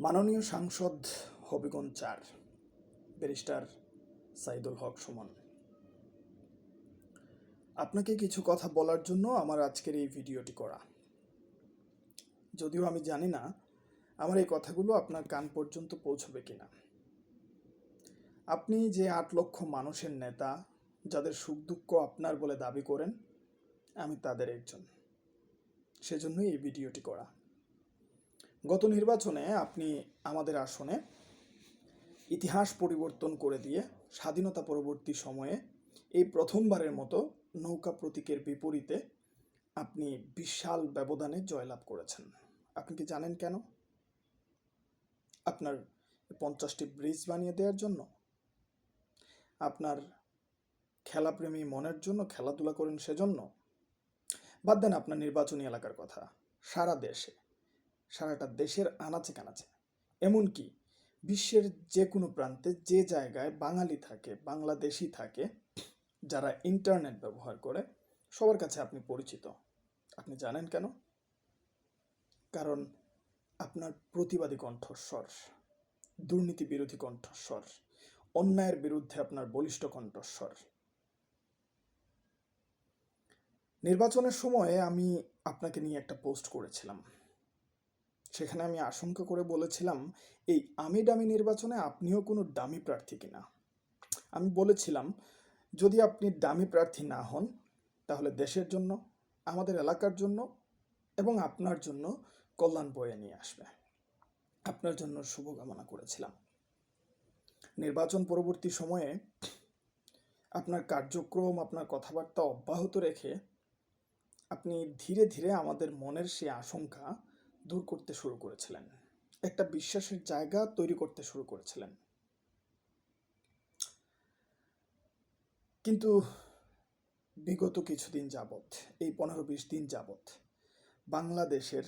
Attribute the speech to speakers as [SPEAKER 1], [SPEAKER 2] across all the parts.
[SPEAKER 1] মাননীয় সাংসদ হবিগঞ্জ ৪ ব্যারিস্টার সাইদুল হক সুমন, আপনাকে কিছু কথা বলার জন্য আমার আজকের এই ভিডিওটি করা। যদিও আমি জানি না আমার এই কথাগুলো আপনার কান পর্যন্ত পৌঁছবে কিনা। আপনি যে ৮ লক্ষ মানুষের নেতা, যাদের সুখ দুঃখ আপনার বলে দাবি করেন, আমি তাদের একজন। সেজন্যই এই ভিডিওটি করা। গত নির্বাচনে আপনি আমাদের আসনে ইতিহাস পরিবর্তন করে দিয়ে স্বাধীনতা পরবর্তী সময়ে এই প্রথমবারের মতো নৌকা প্রতীকের বিপরীতে আপনি বিশাল ব্যবধানে জয়লাভ করেছেন। আপনি কি জানেন কেন? আপনার 50টি ব্রিজ বানিয়ে দেওয়ার জন্য? আপনার খেলাপ্রেমী মনের জন্য, খেলাধুলা করেন সেজন্য? বাদ দেন আপনার নির্বাচনী এলাকার কথা। সারা দেশে, সারাটা দেশের আনাচে কানাচে, এমনকি বিশ্বের যে কোনো প্রান্তে যে জায়গায় বাঙালি থাকে, বাংলাদেশি থাকে, যারা ইন্টারনেট ব্যবহার করে, সবার কাছে আপনি পরিচিত। আপনি জানেন কেন? কারণ আপনার প্রতিবাদী কণ্ঠস্বর, দুর্নীতি বিরোধী কণ্ঠস্বর, অন্যায়ের বিরুদ্ধে আপনার বলিষ্ঠ কণ্ঠস্বর। নির্বাচনের সময়ে আমি আপনাকে নিয়ে একটা পোস্ট করেছিলাম। সেখানে আমি আশঙ্কা করে বলেছিলাম, এই আমি ডামি নির্বাচনে আপনিও কোনো ডামি প্রার্থী কিনা। আমি বলেছিলাম, যদি আপনি ডামি প্রার্থী না হন, তাহলে দেশের জন্য, আমাদের এলাকার জন্য এবং আপনার জন্য কল্যাণ বয়ে নিয়ে আসবে। আপনার জন্য শুভকামনা করেছিলাম। নির্বাচন পরবর্তী সময়ে আপনার কার্যক্রম, আপনার কথাবার্তা অব্যাহত রেখে আপনি ধীরে ধীরে আমাদের মনের সেই আশঙ্কা দূর করতে শুরু করেছিলেন, একটা বিশ্বাসের জায়গা তৈরি করতে শুরু করেছিলেন। কিন্তু বিগত কিছুদিন যাবৎ, এই 15-20 দিন যাবৎ, বাংলাদেশের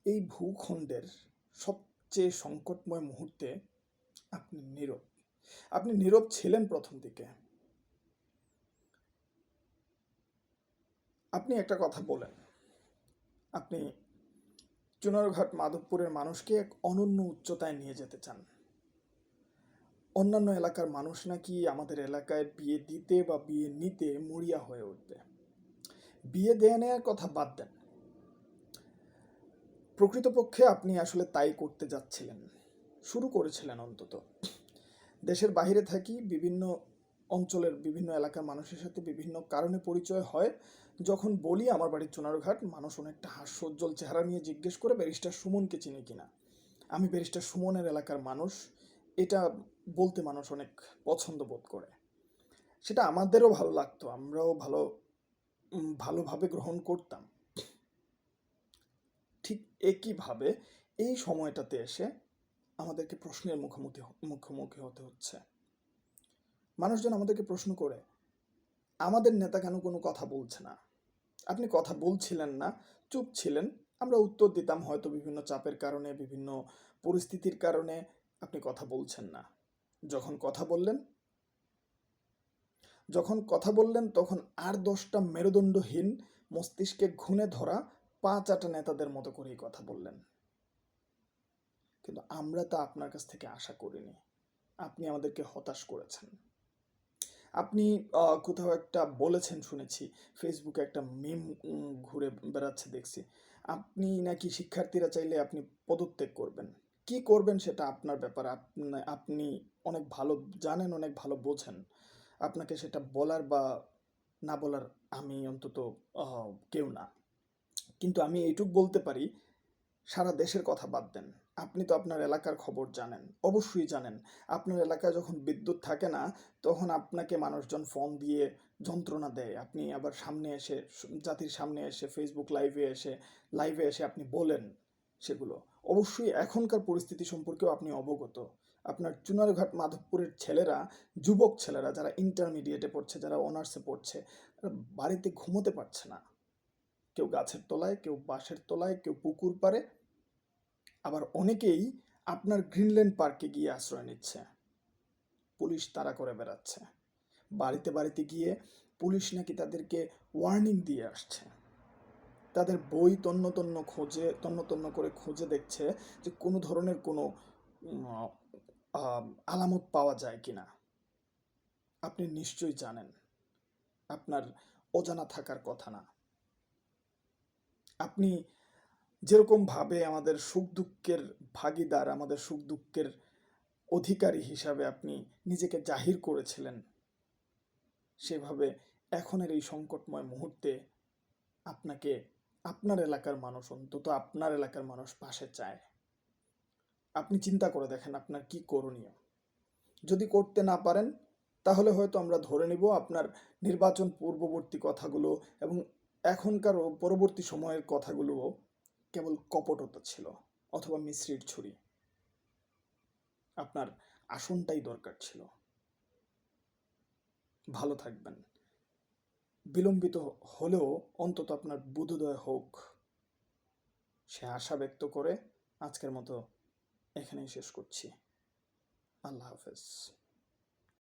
[SPEAKER 1] এই ভূখণ্ডের সবচেয়ে সংকটময় মুহূর্তে আপনি নীরব। আপনি নীরব ছিলেন প্রথম দিকে। আপনি একটা কথা বলেন, আপনি চুনারঘাট মাধবপুরের মানুষকে এক অনন্য উচ্চতায় নিয়ে যেতে চান। অন্যান্য এলাকার মানুষ নাকি আমাদের এলাকায় বিয়ে দিতে বা বিয়ে নিতে মরিয়া হয়ে উঠবে। বিয়ে দেয়া নেওয়ার কথা বাদ দেন, প্রকৃতপক্ষে আপনি আসলে তাই করতে যাচ্ছিলেন, শুরু করেছিলেন। অন্তত দেশের বাইরে থাকি বিভিন্ন অঞ্চলের বিভিন্ন এলাকার মানুষের সাথে বিভিন্ন কারণে পরিচয় হয়। যখন বলি আমার বাড়ির চুনারঘাট, মানুষ অনেকটা হাস্যোজ্জ্বল চেহারা নিয়ে জিজ্ঞেস করে ব্যারিস্টার সুমনকে চিনি কিনা। আমি ব্যারিস্টার সুমনের এলাকার মানুষ, এটা বলতে মানুষ অনেক পছন্দ বোধ করে। সেটা আমাদেরও ভালো লাগতো, আমরাও ভালোভাবে গ্রহণ করতাম। ঠিক একইভাবে এই সময়টাতে এসে আমাদেরকে প্রশ্নের মুখোমুখি হতে হচ্ছে। মানুষজন আমাদেরকে প্রশ্ন করে, আমাদের নেতা কেন কোনো কথা বলছে না? আপনি কথা বলছিলেন না, চুপ ছিলেন। আমরা উত্তর দিতাম, হয়তো বিভিন্ন চাপের কারণে, বিভিন্ন পরিস্থিতির কারণে আপনি কথা বলছেন না। যখন কথা বললেন তখন আর 10টা মেরুদণ্ডহীন, মস্তিষ্কে ঘুণে ধরা, পা চাটা নেতাদের মতো করেই কথা বললেন। কিন্তু আমরা তা আপনার কাছ থেকে আশা করিনি। আপনি আমাদেরকে হতাশ করেছেন। আপনি কোথাও একটা বলেছেন শুনেছি, ফেসবুকে একটা মিম ঘুরে বেড়াচ্ছে দেখছি, আপনি নাকি শিক্ষার্থীরা চাইলে আপনি পদত্যাগ করবেন। কি করবেন সেটা আপনার ব্যাপার, আপনি অনেক ভালো জানেন, অনেক ভালো বোঝেন। আপনাকে সেটা বলার বা না বলার আমি অন্তত কেউ না। কিন্তু আমি এইটুক বলতে পারি, সারা দেশের কথা বাদ দেন, আপনি তো আপনার এলাকার খবর জানেন, অবশ্যই জানেন। আপনার এলাকায় যখন বিদ্যুৎ থাকে না, তখন আপনাকে মানুষজন ফোন দিয়ে যন্ত্রণা দেয়। আপনি আবার সামনে এসে, জাতির সামনে এসে, ফেসবুক লাইভে এসে আপনি বলেন সেগুলো। অবশ্যই এখনকার পরিস্থিতি সম্পর্কেও আপনি অবগত। আপনার চুনারঘাট মাধবপুরের ছেলেরা, যুবক ছেলেরা, যারা ইন্টারমিডিয়েটে পড়ছে, যারা অনার্সে পড়ছে, বাড়িতে ঘুমোতে পারছে না। কেউ গাছের তলায়, কেউ বাঁশের তলায়, কেউ পুকুর পাড়ে, আবার অনেকেই আপনার গ্রিনল্যান্ড পার্কে গিয়ে আশ্রয় নিচ্ছে। পুলিশ তাড়া করে বেড়াচ্ছে। বাড়িতে বাড়িতে গিয়ে পুলিশ নাকি তাদেরকে ওয়ার্নিং দিয়ে আসছে। তাদের বই তন্ন করে খুঁজে দেখছে যে কোনো ধরনের কোনো আলামত পাওয়া যায় কিনা। আপনি নিশ্চয়ই জানেন আপনার অজানা থাকার কথা না। আপনি যেরকমভাবে আমাদের সুখ দুঃখের ভাগীদার, আমাদের সুখ দুঃখের অধিকারী হিসাবে আপনি নিজেকে জাহির করেছিলেন, সেভাবে এখনের এই সংকটময় মুহূর্তে আপনাকে আপনার এলাকার মানুষ, অন্তত আপনার এলাকার মানুষ পাশে চায়। আপনি চিন্তা করে দেখেন আপনার কি করণীয়। যদি করতে না পারেন তাহলে হয়তো আমরা ধরে নিব আপনার নির্বাচন পূর্ববর্তী কথাগুলো এবং এখনকার পরবর্তী সময়ের কথাগুলোও কেবল কপটতা ছিল অথবা মিশ্রির ছুরি। আপনার আসনটাই দরকার ছিল। ভালো থাকবেন। বিলম্বিত হলেও অন্তত আপনার বোধোদয় হোক, সে আশা ব্যক্ত করে আজকের মতো এখানেই শেষ করছি। আল্লাহ হাফেজ।